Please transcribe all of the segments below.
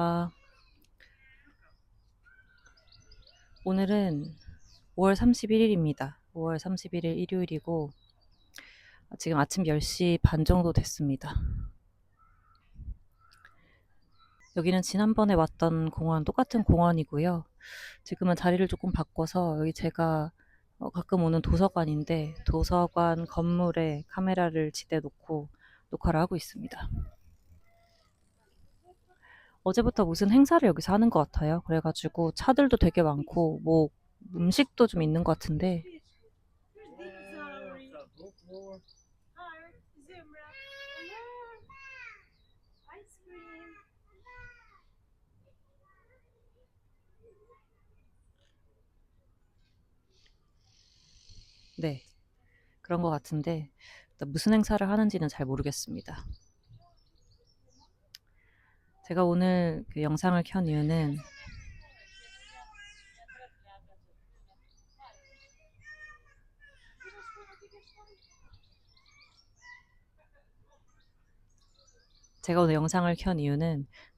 아, 오늘은 5월 31일입니다. 5월 31일 일요일이고, 지금 아침 10시 반 정도 됐습니다. 여기는 지난번에 왔던 공원, 똑같은 공원이고요. 지금은 자리를 조금 바꿔서 여기 제가 가끔 오는 도서관인데, 도서관 건물에 카메라를 지대 놓고 녹화를 하고 있습니다. 어제부터 무슨 행사를 여기서 하는 것 같아요. 그래가지고 차들도 되게 많고, 뭐, 음식도 좀 있는 것 같은데, 네. 그런 것 같은데 일단 무슨 행사를 하는지는 잘 모르겠습니다. 제가 오늘 그 영상을 켠 이유는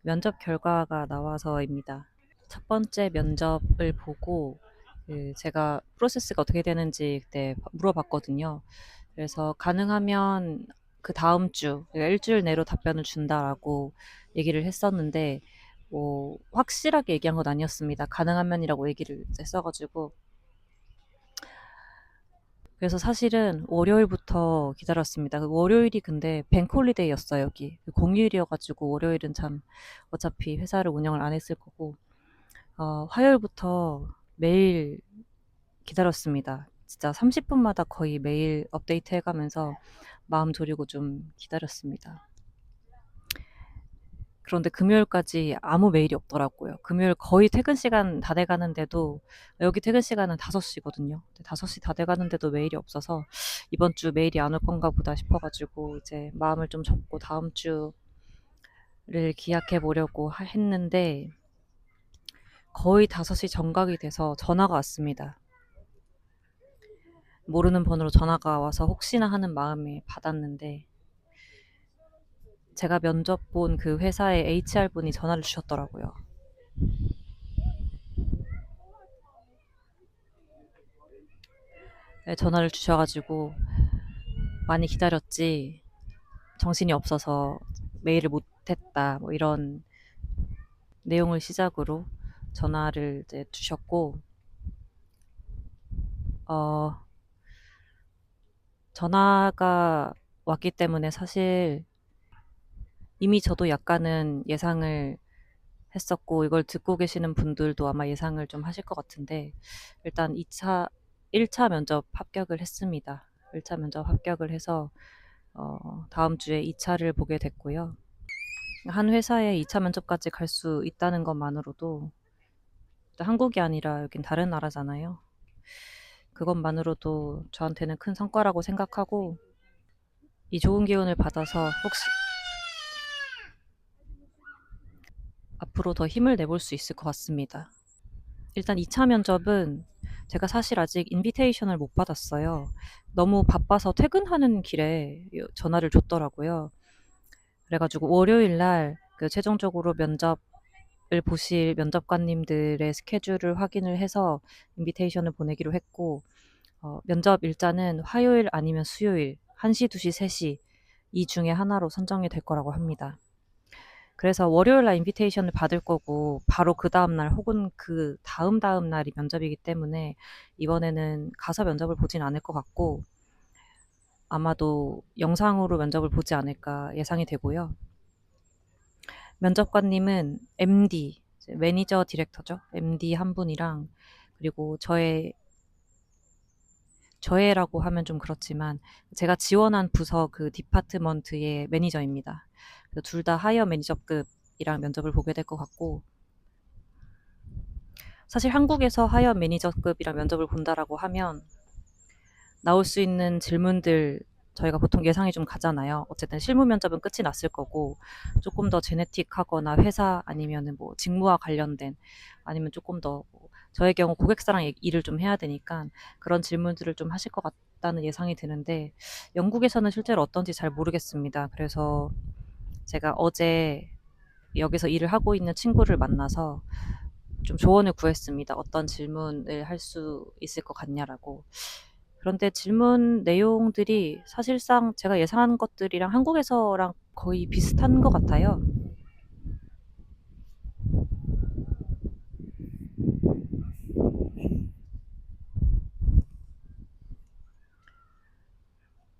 면접 결과가 나와서입니다. 첫 번째 면접을 보고 그 제가 프로세스가 어떻게 되는지 그때 물어봤거든요. 그래서 가능하면 그 다음 주, 그러니까 일주일 내로 답변을 준다라고 얘기를 했었는데, 뭐, 확실하게 얘기한 건 아니었습니다. 가능하면이라고 얘기를 이제 써가지고. 그래서 사실은 월요일부터 기다렸습니다. 그 월요일이 근데 뱅크홀리데이였어요, 여기. 공휴일이어가지고 월요일은 참 어차피 회사를 운영을 안 했을 거고, 화요일부터 매일 기다렸습니다. 진짜 30분마다 거의 매일 업데이트 해가면서 마음 졸이고 좀 기다렸습니다. 그런데 금요일까지 아무 메일이 없더라고요. 금요일 거의 퇴근 시간 다 돼가는데도, 여기 퇴근 시간은 5시거든요. 5시 다 돼가는데도 메일이 없어서 이번 주 메일이 안 올 건가 보다 싶어가지고 이제 마음을 좀 접고 다음 주를 기약해 보려고 했는데 거의 5시 정각이 돼서 전화가 왔습니다. 모르는 번호로 전화가 와서 혹시나 하는 마음에 받았는데, 제가 면접 본 그 회사의 HR분이 전화를 주셨더라고요. 네, 전화를 주셔가지고 많이 기다렸지, 정신이 없어서 메일을 못했다, 뭐 이런 내용을 시작으로 전화를 이제 주셨고, 어, 전화가 왔기 때문에 사실 이미 저도 약간은 예상을 했었고, 이걸 듣고 계시는 분들도 아마 예상을 좀 하실 것 같은데, 일단 1차 면접 합격을 했습니다. 1차 면접 합격을 해서, 다음 주에 2차를 보게 됐고요. 한 회사에 2차 면접까지 갈 수 있다는 것만으로도, 한국이 아니라 여긴 다른 나라잖아요. 그것만으로도 저한테는 큰 성과라고 생각하고, 이 좋은 기운을 받아서 혹시 앞으로 더 힘을 내볼 수 있을 것 같습니다. 일단 2차 면접은 제가 사실 아직 인비테이션을 못 받았어요. 너무 바빠서 퇴근하는 길에 전화를 줬더라고요. 그래가지고 월요일 날그 최종적으로 면접을 보실 면접관님들의 스케줄을 확인을 해서 인비테이션을 보내기로 했고, 면접 일자는 화요일 아니면 수요일 1시, 2시, 3시 이 중에 하나로 선정이 될 거라고 합니다. 그래서 월요일 날 인비테이션을 받을 거고 바로 그 다음 날 혹은 그 다음 날이 면접이기 때문에 이번에는 가서 면접을 보진 않을 것 같고, 아마도 영상으로 면접을 보지 않을까 예상이 되고요. 면접관님은 MD, 매니저 디렉터죠. MD 한 분이랑, 그리고 저애라고 하면 좀 그렇지만 제가 지원한 부서 그 디파트먼트의 매니저입니다. 둘 다 하이어 매니저급이랑 면접을 보게 될 것 같고, 사실 한국에서 하이어 매니저급이랑 면접을 본다라고 하면 나올 수 있는 질문들 저희가 보통 예상이 좀 가잖아요. 어쨌든 실무 면접은 끝이 났을 거고, 조금 더 제네틱하거나 회사 아니면은 뭐 직무와 관련된, 아니면 조금 더뭐 저의 경우 고객사랑 일을 좀 해야 되니까 그런 질문들을 좀 하실 것 같다는 예상이 드는데, 영국에서는 실제로 어떤지 잘 모르겠습니다. 그래서 제가 어제 여기서 일을 하고 있는 친구를 만나서 좀 조언을 구했습니다. 어떤 질문을 할 수 있을 것 같냐라고. 그런데 질문 내용들이 사실상 제가 예상한 것들이랑 한국에서랑 거의 비슷한 것 같아요.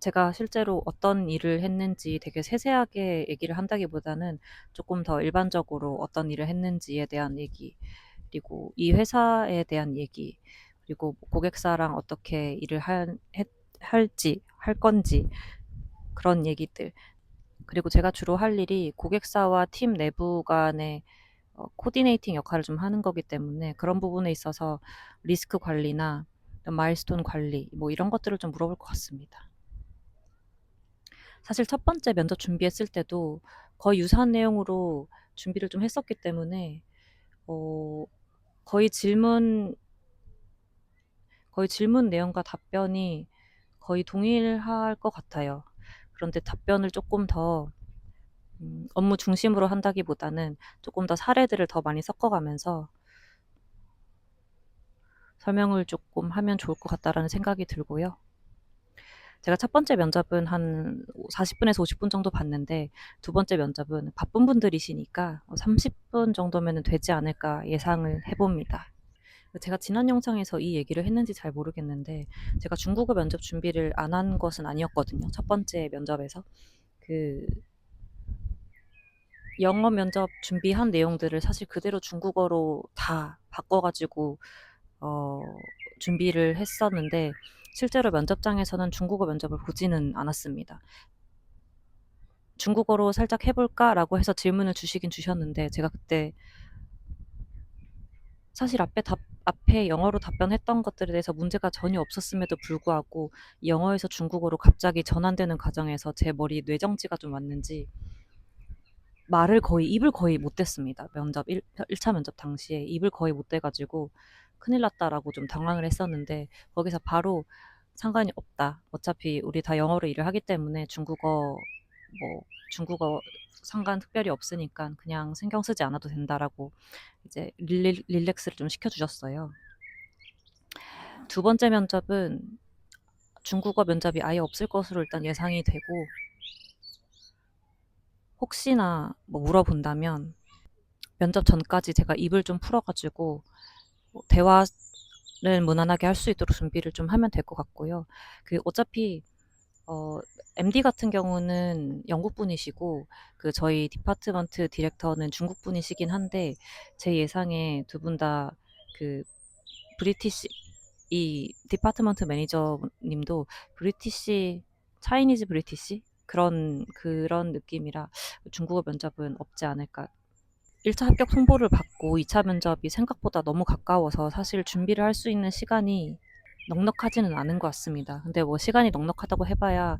제가 실제로 어떤 일을 했는지 되게 세세하게 얘기를 한다기보다는 조금 더 일반적으로 어떤 일을 했는지에 대한 얘기, 그리고 이 회사에 대한 얘기, 그리고 고객사랑 어떻게 일을 할지, 할 건지, 그런 얘기들. 그리고 제가 주로 할 일이 고객사와 팀 내부 간의 코디네이팅 역할을 좀 하는 거기 때문에 그런 부분에 있어서 리스크 관리나 마일스톤 관리, 뭐 이런 것들을 좀 물어볼 것 같습니다. 사실 첫 번째 면접 준비했을 때도 거의 유사한 내용으로 준비를 좀 했었기 때문에 어, 거의 질문 거의 질문 내용과 답변이 거의 동일할 것 같아요. 그런데 답변을 조금 더 업무 중심으로 한다기보다는 조금 더 사례들을 더 많이 섞어가면서 설명을 조금 하면 좋을 것 같다라는 생각이 들고요. 제가 첫 번째 면접은 한 40분에서 50분 정도 봤는데 두 번째 면접은 바쁜 분들이시니까 30분 정도면 되지 않을까 예상을 해봅니다. 제가 지난 영상에서 이 얘기를 했는지 잘 모르겠는데 제가 중국어 면접 준비를 안 한 것은 아니었거든요. 첫 번째 면접에서. 그 영어 면접 준비한 내용들을 사실 그대로 중국어로 다 바꿔가지고 어, 준비를 했었는데 실제로 면접장에서는 중국어 면접을 보지는 않았습니다. 중국어로 살짝 해볼까라고 해서 질문을 주시긴 주셨는데 제가 그때 사실 앞에 영어로 답변했던 것들에 대해서 문제가 전혀 없었음에도 불구하고 영어에서 중국어로 갑자기 전환되는 과정에서 제 머리 뇌정지가 좀 왔는지 입을 거의 못 댔습니다. 면접 1차 면접 당시에 입을 거의 못 대가지고 큰일 났다라고 좀 당황을 했었는데 거기서 바로 상관이 없다. 어차피 우리 다 영어로 일을 하기 때문에 중국어 상관 특별히 없으니까 그냥 신경 쓰지 않아도 된다라고 이제 릴렉스를 좀 시켜주셨어요. 두 번째 면접은 중국어 면접이 아예 없을 것으로 일단 예상이 되고 혹시나 뭐 물어본다면 면접 전까지 제가 입을 좀 풀어가지고 뭐 대화를 무난하게 할 수 있도록 준비를 좀 하면 될 것 같고요. 어차피 MD 같은 경우는 영국 분이시고 저희 디파트먼트 디렉터는 중국 분이시긴 한데 제 예상에 두 분 다 그 브리티시 이 디파트먼트 매니저님도 브리티시 차이니즈 브리티시 그런 느낌이라 중국어 면접은 없지 않을까. 1차 합격 통보를 받고 2차 면접이 생각보다 너무 가까워서 사실 준비를 할 수 있는 시간이 넉넉하지는 않은 것 같습니다. 근데 뭐 시간이 넉넉하다고 해봐야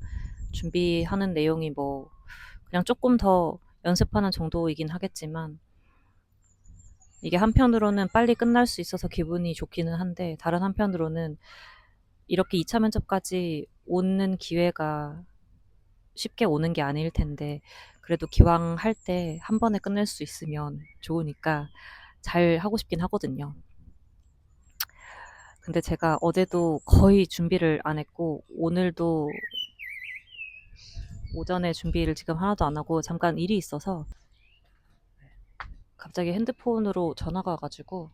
준비하는 내용이 뭐 그냥 조금 더 연습하는 정도이긴 하겠지만 이게 한편으로는 빨리 끝날 수 있어서 기분이 좋기는 한데 다른 한편으로는 이렇게 2차 면접까지 오는 기회가 쉽게 오는 게 아닐 텐데 그래도 기왕 할 때 한 번에 끝낼 수 있으면 좋으니까 잘 하고 싶긴 하거든요. 근데 제가 어제도 거의 준비를 안 했고 오늘도 오전에 준비를 지금 하나도 안 하고 잠깐 일이 있어서 갑자기 핸드폰으로 전화가 와가지고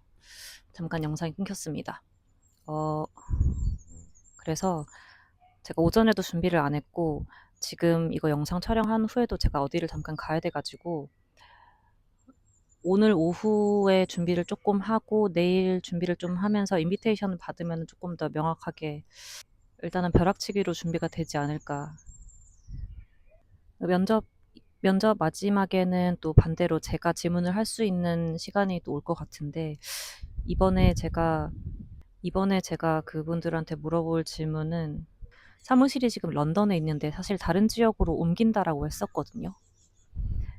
잠깐 영상이 끊겼습니다. 어, 그래서 제가 오전에도 준비를 안 했고 지금 이거 영상 촬영한 후에도 제가 어디를 잠깐 가야 돼가지고 오늘 오후에 준비를 조금 하고 내일 준비를 좀 하면서 인비테이션을 받으면 조금 더 명확하게 일단은 벼락치기로 준비가 되지 않을까. 면접 면접 마지막에는 또 반대로 제가 질문을 할 수 있는 시간이 또 올 것 같은데 이번에 제가 이번에 제가 그분들한테 물어볼 질문은 사무실이 지금 런던에 있는데 사실 다른 지역으로 옮긴다라고 했었거든요.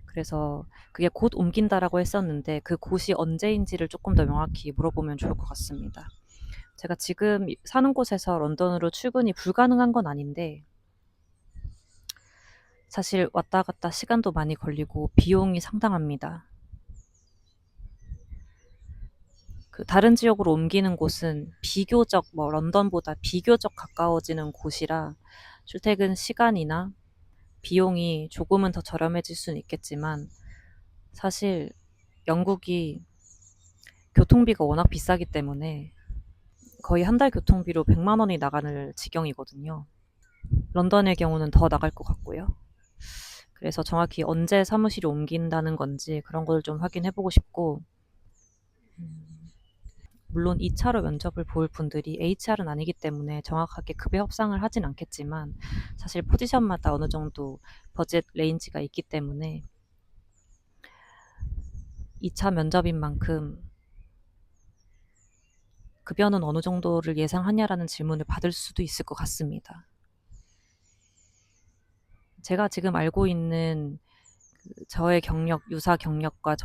그래서 그게 곧 옮긴다라고 했었는데 그 곳이 언제인지를 조금 더 명확히 물어보면 좋을 것 같습니다. 제가 지금 사는 곳에서 런던으로 출근이 불가능한 건 아닌데 사실 왔다 갔다 시간도 많이 걸리고 비용이 상당합니다. 그 다른 지역으로 옮기는 곳은 비교적 런던보다 비교적 가까워지는 곳이라 출퇴근 시간이나 비용이 조금은 더 저렴해질 수는 있겠지만 사실 영국이 교통비가 워낙 비싸기 때문에 거의 한 달 교통비로 100만 원이 나가는 지경이거든요. 런던의 경우는 더 나갈 것 같고요. 그래서 정확히 언제 사무실을 옮긴다는 건지 그런 걸 좀 확인해 보고 싶고, 물론 2차로 면접을 볼 분들이 HR은 아니기 때문에 정확하게 급여 협상을 하진 않겠지만 사실 포지션마다 어느 정도 버젯 레인지가 있기 때문에 2차 면접인 만큼 급여는 어느 정도를 예상하냐라는 질문을 받을 수도 있을 것 같습니다. 제가 지금 알고 있는 저의 경력, 유사 경력과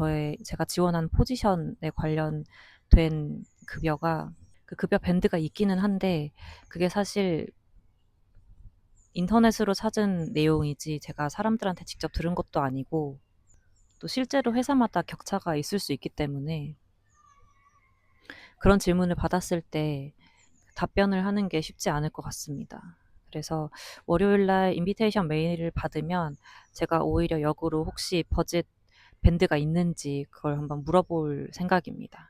제가 지원한 포지션에 관련된 급여가 그 급여 밴드가 있기는 한데 그게 사실 인터넷으로 찾은 내용이지 제가 사람들한테 직접 들은 것도 아니고 또 실제로 회사마다 격차가 있을 수 있기 때문에 그런 질문을 받았을 때 답변을 하는 게 쉽지 않을 것 같습니다. 그래서 월요일 날 인비테이션 메일을 받으면 제가 오히려 역으로 혹시 버짓 밴드가 있는지 그걸 한번 물어볼 생각입니다.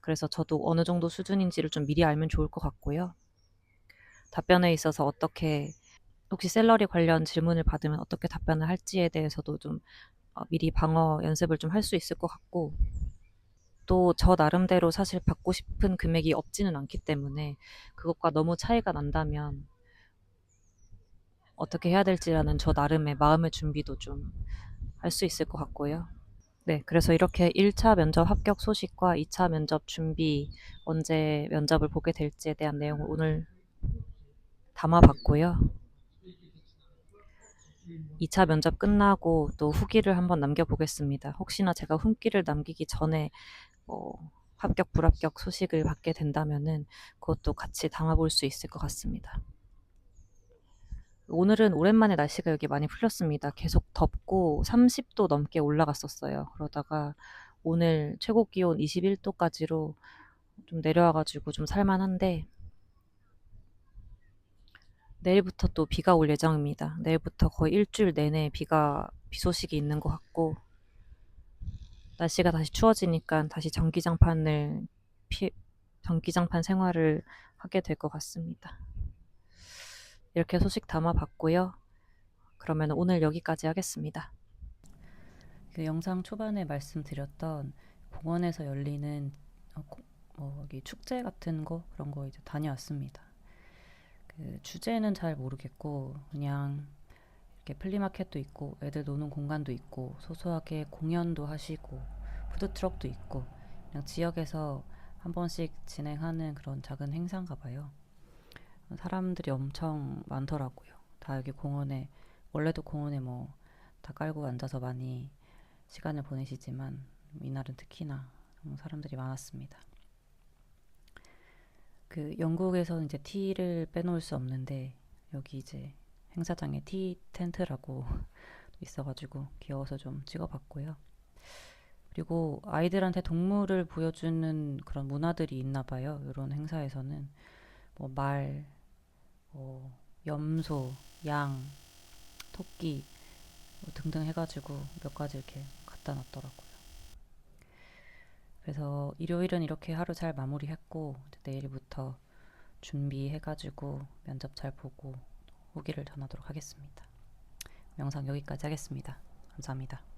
그래서 저도 어느 정도 수준인지를 좀 미리 알면 좋을 것 같고요. 답변에 있어서 혹시 샐러리 관련 질문을 받으면 어떻게 답변을 할지에 대해서도 좀 미리 방어 연습을 좀 할 수 있을 것 같고, 또 저 나름대로 사실 받고 싶은 금액이 없지는 않기 때문에 그것과 너무 차이가 난다면 어떻게 해야 될지라는 저 나름의 마음의 준비도 좀 할 수 있을 것 같고요. 네, 그래서 이렇게 1차 면접 합격 소식과 2차 면접 준비, 언제 면접을 보게 될지에 대한 내용을 오늘 담아봤고요. 2차 면접 끝나고 또 후기를 한번 남겨보겠습니다. 혹시나 제가 후기를 남기기 전에 합격, 불합격 소식을 받게 된다면은 그것도 같이 담아볼 수 있을 것 같습니다. 오늘은 오랜만에 날씨가 여기 많이 풀렸습니다. 계속 덥고 30도 넘게 올라갔었어요. 그러다가 오늘 최고 기온 21도까지로 좀 내려와가지고 좀 살만한데 내일부터 또 비가 올 예정입니다. 내일부터 거의 일주일 내내 비 소식이 있는 것 같고 날씨가 다시 추워지니까 다시 전기장판 생활을 하게 될 것 같습니다. 이렇게 소식 담아봤고요. 그러면 오늘 여기까지 하겠습니다. 그 영상 초반에 말씀드렸던 공원에서 열리는 여기 축제 같은 거 그런 거 이제 다녀왔습니다. 그 주제는 잘 모르겠고 그냥 이렇게 플리마켓도 있고 애들 노는 공간도 있고 소소하게 공연도 하시고 푸드트럭도 있고 그냥 지역에서 한 번씩 진행하는 그런 작은 행사인가 봐요. 사람들이 엄청 많더라고요. 다 여기 공원에 원래도 공원에 다 깔고 앉아서 많이 시간을 보내시지만 이날은 특히나 너무 사람들이 많았습니다. 그 영국에서는 이제 티를 빼놓을 수 없는데 여기 이제 행사장에 티 텐트라고 있어가지고 귀여워서 좀 찍어봤고요. 그리고 아이들한테 동물을 보여주는 그런 문화들이 있나 봐요. 이런 행사에서는 말, 염소, 양, 토끼 등등 해가지고 몇 가지 이렇게 갖다 놨더라고요. 그래서 일요일은 이렇게 하루 잘 마무리했고 내일부터 준비해가지고 면접 잘 보고 후기를 전하도록 하겠습니다. 영상 여기까지 하겠습니다. 감사합니다.